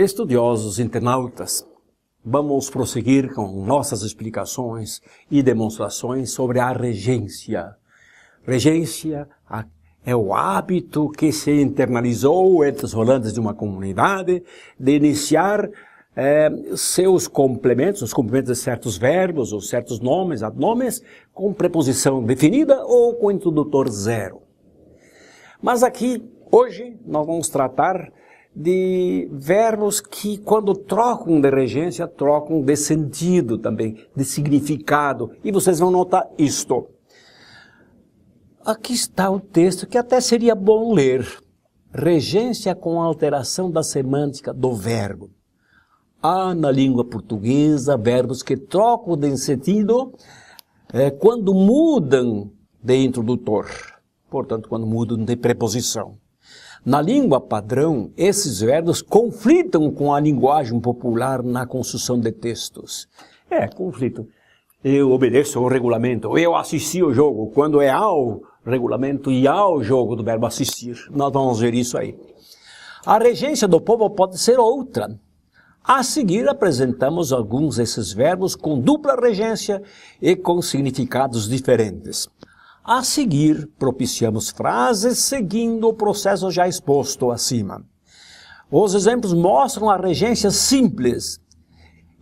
Estudiosos internautas, vamos prosseguir com nossas explicações e demonstrações sobre a regência. Regência é o hábito que se internalizou entre os rolantes de uma comunidade de iniciar seus complementos, os complementos de certos verbos ou certos nomes, adnomes, com preposição definida ou com introdutor zero. Mas aqui, hoje, nós vamos tratar de verbos que, quando trocam de regência, trocam de sentido também, de significado. E vocês vão notar isto. Aqui está o texto que até seria bom ler. Regência com alteração da semântica do verbo. Há na língua portuguesa verbos que trocam de sentido quando mudam de introdutor. Portanto, quando mudam de preposição. Na língua padrão, esses verbos conflitam com a linguagem popular na construção de textos. Conflitam. Eu obedeço ao regulamento, eu assisti ao jogo, quando é ao regulamento e ao jogo do verbo assistir. Nós vamos ver isso aí. A regência do povo pode ser outra. A seguir, apresentamos alguns desses verbos com dupla regência e com significados diferentes. A seguir, propiciamos frases seguindo o processo já exposto acima. Os exemplos mostram a regência simples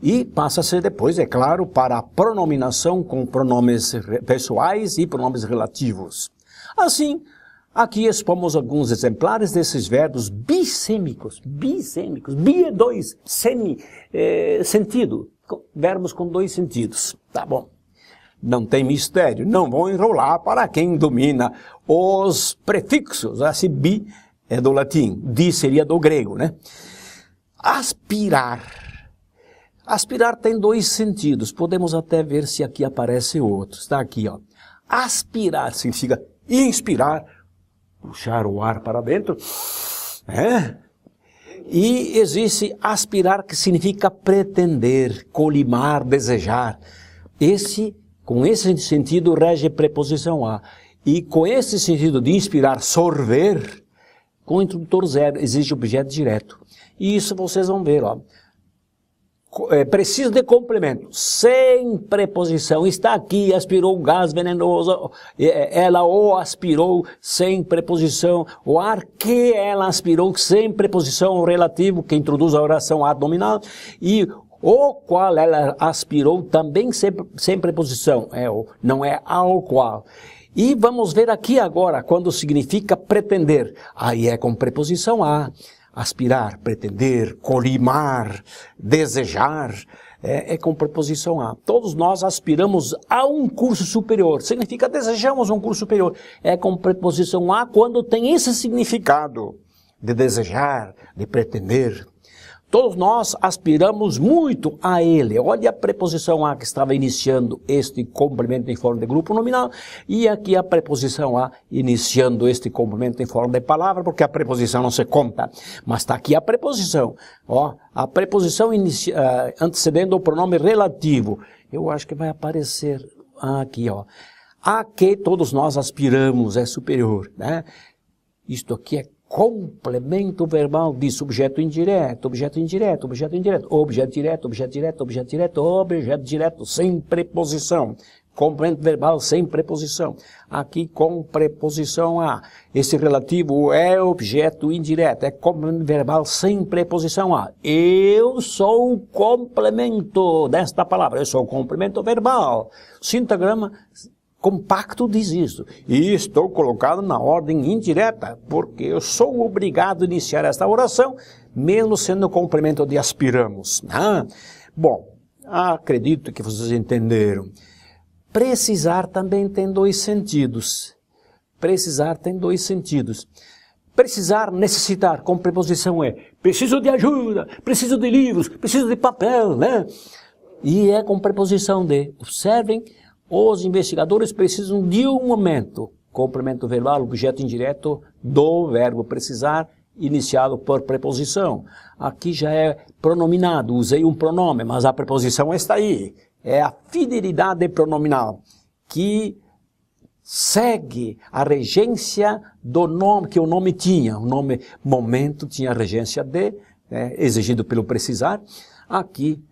e passa-se depois, é claro, para a pronominação com pronomes pessoais e pronomes relativos. Assim, aqui expomos alguns exemplares desses verbos bissêmicos, bi é dois, sentido, verbos com dois sentidos, tá bom. Não tem mistério, não vou enrolar para quem domina os prefixos. Esse bi é do latim, di seria do grego, né? Aspirar. Aspirar tem dois sentidos, podemos até ver se aqui aparece outro. Está aqui, ó. Aspirar significa inspirar, puxar o ar para dentro, E existe aspirar que significa pretender, colimar, desejar. Com esse sentido, rege preposição a. E com esse sentido de inspirar, sorver, com o introdutor zero, existe objeto direto. E isso vocês vão ver, ó. Preciso de complemento, sem preposição. Está aqui, aspirou um gás venenoso, ela o aspirou sem preposição. O ar que ela aspirou sem preposição relativo, que introduz a oração adnominal. E o qual ela aspirou também sem preposição, não é ao qual. E vamos ver aqui agora, quando significa pretender. Aí é com preposição a. Aspirar, pretender, colimar, desejar, é com preposição a. Todos nós aspiramos a um curso superior, significa desejamos um curso superior. É com preposição a quando tem esse significado de desejar, de pretender. Todos nós aspiramos muito a ele. Olha a preposição a que estava iniciando este complemento em forma de grupo nominal e aqui a preposição a iniciando este complemento em forma de palavra, porque a preposição não se conta. Mas está aqui a preposição. Ó, a preposição antecedendo o pronome relativo. Eu acho que vai aparecer aqui, ó. A que todos nós aspiramos é superior, né? Isto aqui é complemento verbal de subjeto indireto, objeto indireto, objeto indireto, objeto direto, objeto direto, objeto direto, objeto direto, sem preposição. Complemento verbal sem preposição. Aqui com preposição a. Esse relativo é objeto indireto, é complemento verbal sem preposição a. Eu sou o complemento desta palavra, eu sou o complemento verbal. Sintagrama compacto diz isso. E estou colocado na ordem indireta, porque eu sou obrigado a iniciar esta oração, mesmo sendo o complemento de aspiramos. Bom, acredito que vocês entenderam. Precisar também tem dois sentidos. Precisar tem dois sentidos. Precisar, necessitar, com preposição é. Preciso de ajuda, preciso de livros, preciso de papel, né? E é com preposição de. Observem, os investigadores precisam de um momento. Complemento verbal, objeto indireto do verbo precisar, iniciado por preposição. Aqui já é pronominado, usei um pronome, mas a preposição está aí. É a fidelidade pronominal, que segue a regência do nome que o nome tinha. O nome momento tinha a regência de, né, exigido pelo precisar, aqui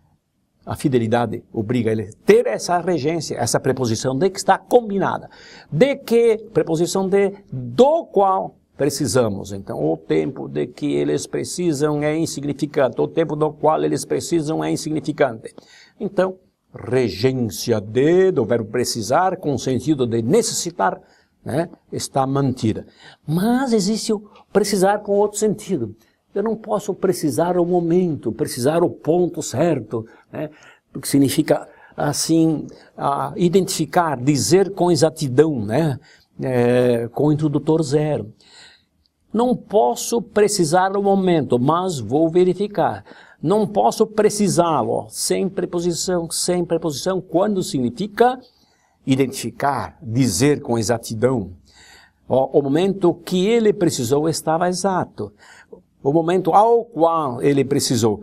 a fidelidade obriga ele a ter essa regência, essa preposição de que está combinada. De que, preposição de, do qual precisamos. Então, o tempo de que eles precisam é insignificante. O tempo do qual eles precisam é insignificante. Então, regência de, do verbo precisar, com o sentido de necessitar, né, está mantida. Mas existe o precisar com outro sentido. Eu não posso precisar o momento, precisar o ponto certo, né, que significa, assim, identificar, dizer com exatidão, né, com o introdutor zero. Não posso precisar o momento, mas vou verificar. Não posso precisá-lo, sem preposição, quando significa identificar, dizer com exatidão. O momento que ele precisou estava exato. O momento ao qual ele precisou.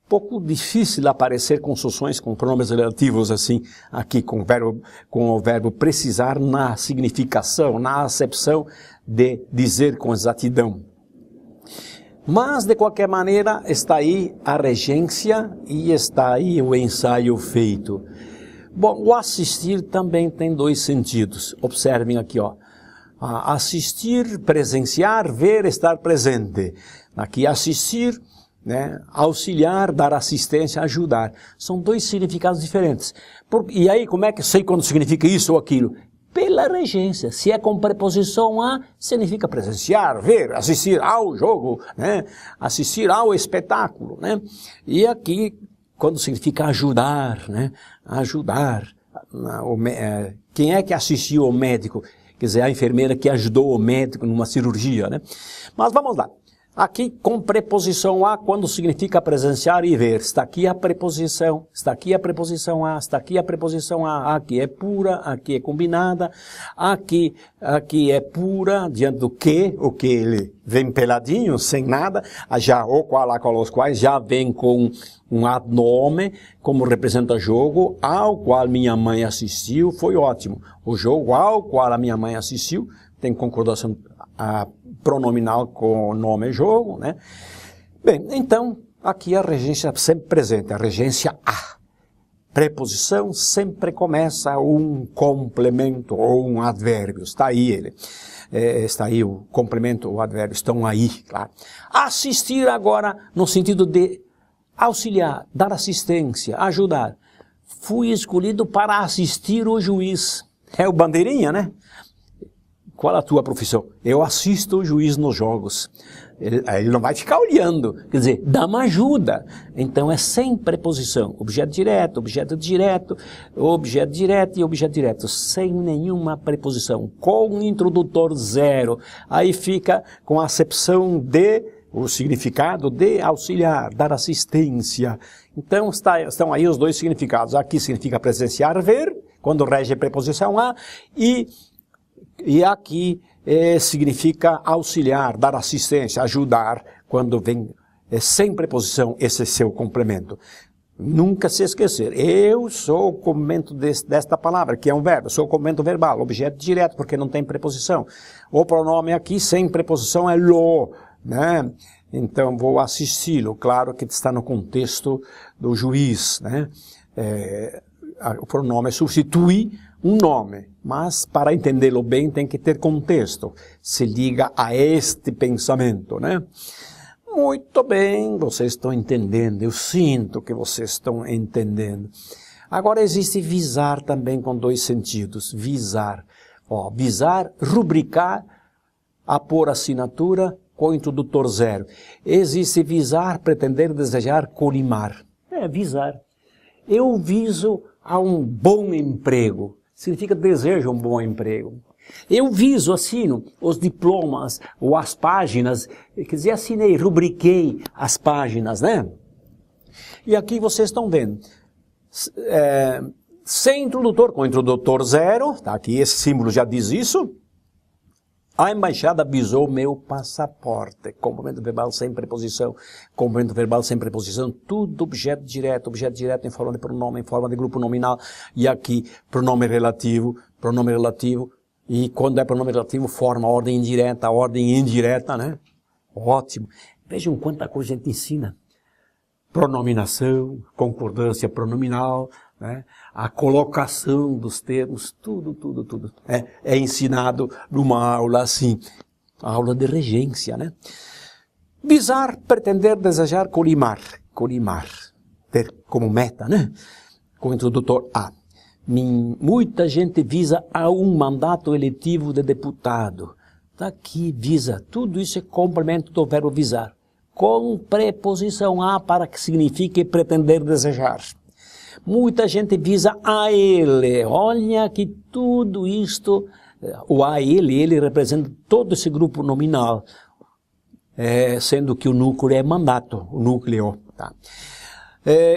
Pouco difícil aparecer construções com pronomes relativos assim, aqui com o verbo precisar na significação, na acepção de dizer com exatidão. Mas, de qualquer maneira, está aí a regência e está aí o ensaio feito. Bom, o assistir também tem dois sentidos. Observem aqui, ó. Assistir, presenciar, ver, estar presente. Aqui, assistir, né, auxiliar, dar assistência, ajudar. São dois significados diferentes. E aí, como é que sei quando significa isso ou aquilo? Pela regência. Se é com preposição a, significa presenciar, ver, assistir ao jogo, né? Assistir ao espetáculo, né? E aqui, quando significa ajudar, né? Ajudar. Quem é que assistiu ao médico? Quer dizer, a enfermeira que ajudou o médico numa cirurgia, né? Mas vamos lá. Aqui, com preposição a, quando significa presenciar e ver. Está aqui a preposição, está aqui a preposição a, está aqui a preposição a. Aqui é pura, aqui é combinada. Aqui é pura, diante do que, o que ele vem peladinho, sem nada. Já o qual, a qual, os quais, já vem com um adnome, como representa jogo, ao qual minha mãe assistiu, foi ótimo. O jogo ao qual a minha mãe assistiu, tem concordação pronominal com o nome jogo, né? Bem, então, aqui a regência sempre presente, a regência a. Preposição sempre começa um complemento ou um advérbio, está aí ele. Está aí o complemento, o advérbio, estão aí, claro. Assistir agora no sentido de auxiliar, dar assistência, ajudar. Fui escolhido para assistir o juiz. É o bandeirinha, né? Qual a tua profissão? Eu assisto o juiz nos jogos. Ele não vai ficar olhando. Quer dizer, dá uma ajuda. Então é sem preposição. Objeto direto, objeto direto, objeto direto e objeto direto. Sem nenhuma preposição. Com introdutor zero. Aí fica com a acepção de, o significado de auxiliar, dar assistência. Então estão aí os dois significados. Aqui significa presenciar, ver, quando rege preposição a, e aqui significa auxiliar, dar assistência, ajudar, quando vem sem preposição esse seu complemento. Nunca se esquecer, eu sou o complemento desta palavra, que é um verbo, sou o complemento verbal, objeto direto, porque não tem preposição. O pronome aqui sem preposição é lo, né? Então vou assisti-lo, claro que está no contexto do juiz, né? O pronome substitui um nome, mas para entendê-lo bem tem que ter contexto. Se liga a este pensamento, né? Muito bem, vocês estão entendendo, eu sinto que vocês estão entendendo. Agora existe visar também com dois sentidos. Visar, visar, rubricar, a pôr assinatura com o introdutor zero. Existe visar, pretender, desejar, colimar. Visar. Eu viso a um bom emprego. Significa desejo um bom emprego. Eu viso, assino os diplomas ou as páginas, quer dizer, assinei, rubriquei as páginas, né? E aqui vocês estão vendo, sem introdutor, com introdutor zero, tá aqui, esse símbolo já diz isso. A embaixada visou meu passaporte. Complemento verbal sem preposição. Complemento verbal sem preposição. Tudo objeto direto em forma de pronome, em forma de grupo nominal. E aqui, pronome relativo. E quando é pronome relativo, forma ordem indireta, né? Ótimo. Vejam quanta coisa a gente ensina. Pronominação, concordância pronominal, né? A colocação dos termos, tudo. É ensinado numa aula assim, a aula de regência, né? Visar, pretender, desejar, colimar, ter como meta, né? Com o introdutor A. Muita gente visa a um mandato eletivo de deputado. Está aqui, visa. Tudo isso é complemento do verbo visar. Com preposição a para que signifique pretender, desejar. Muita gente visa a ele. Olha que tudo isto, o a ele representa todo esse grupo nominal, sendo que o núcleo é mandato, o núcleo. Tá?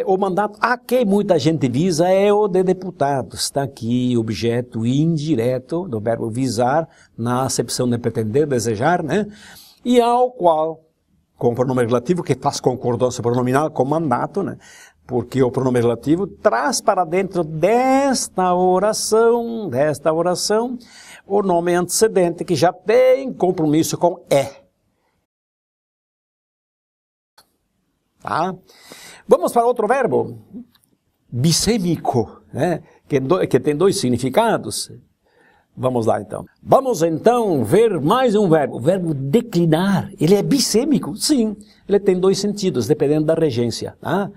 O mandato a que muita gente visa é o de deputado. Está aqui, objeto indireto do verbo visar, na acepção de pretender, desejar, né? E ao qual, com o pronome relativo, que faz concordância pronominal com mandato, né? Porque o pronome relativo traz para dentro desta oração, o nome antecedente que já tem compromisso com é. Tá? Vamos para outro verbo, bissêmico, né? Que tem dois significados. Vamos lá então. Vamos então ver mais um verbo, o verbo declinar. Ele é bissêmico? Sim, ele tem dois sentidos, dependendo da regência. Tá?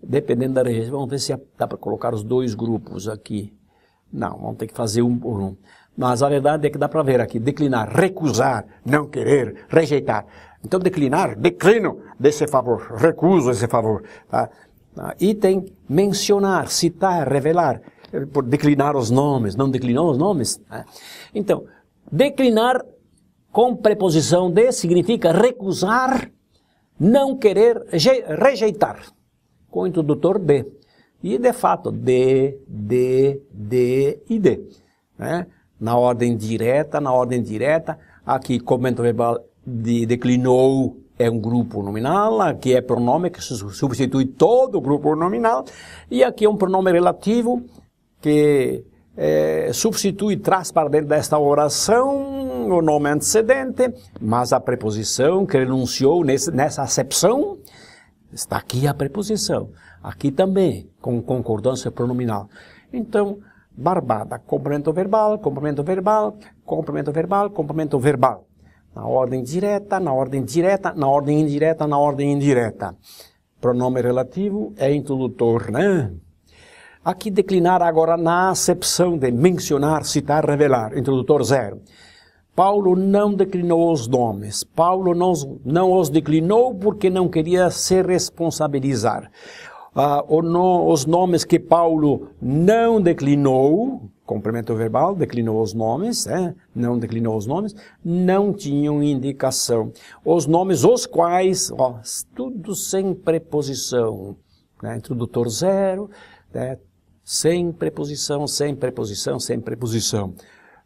Dependendo da regência. Vamos ver se dá para colocar os dois grupos aqui. Não, vamos ter que fazer um por um. Mas a verdade é que dá para ver aqui, declinar, recusar, não querer, rejeitar. Então declinar, declino desse favor, recuso esse favor. Tá? E tem mencionar, citar, revelar, por declinar os nomes, não declinou os nomes. Tá? Então, declinar com preposição de significa recusar, não querer, rejeitar, com o introdutor de. E de fato, de e de. Né? Na ordem direta, aqui complemento verbal de declinou é um grupo nominal, aqui é pronome que substitui todo o grupo nominal, e aqui é um pronome relativo que substitui, traz para dentro desta oração o nome antecedente, mas a preposição que enunciou nessa acepção, está aqui a preposição, aqui também, com concordância pronominal. Então, barbada, complemento verbal, complemento verbal, complemento verbal, complemento verbal. Na ordem direta, na ordem direta, na ordem indireta, na ordem indireta. Pronome relativo é introdutor, né? Aqui declinar agora na acepção de mencionar, citar, revelar. Introdutor zero. Paulo não declinou os nomes. Paulo não os declinou porque não queria se responsabilizar. Os nomes que Paulo não declinou, complemento verbal, declinou os nomes, não declinou os nomes, não tinham indicação. Os nomes, os quais, tudo sem preposição, né? Introdutor zero, né? Sem preposição, sem preposição, sem preposição.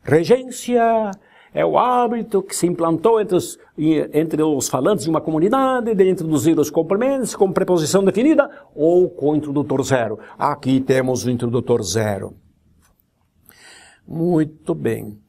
Regência é o hábito que se implantou entre os falantes de uma comunidade de introduzir os complementos com preposição definida ou com introdutor zero. Aqui temos o introdutor zero. Muito bem.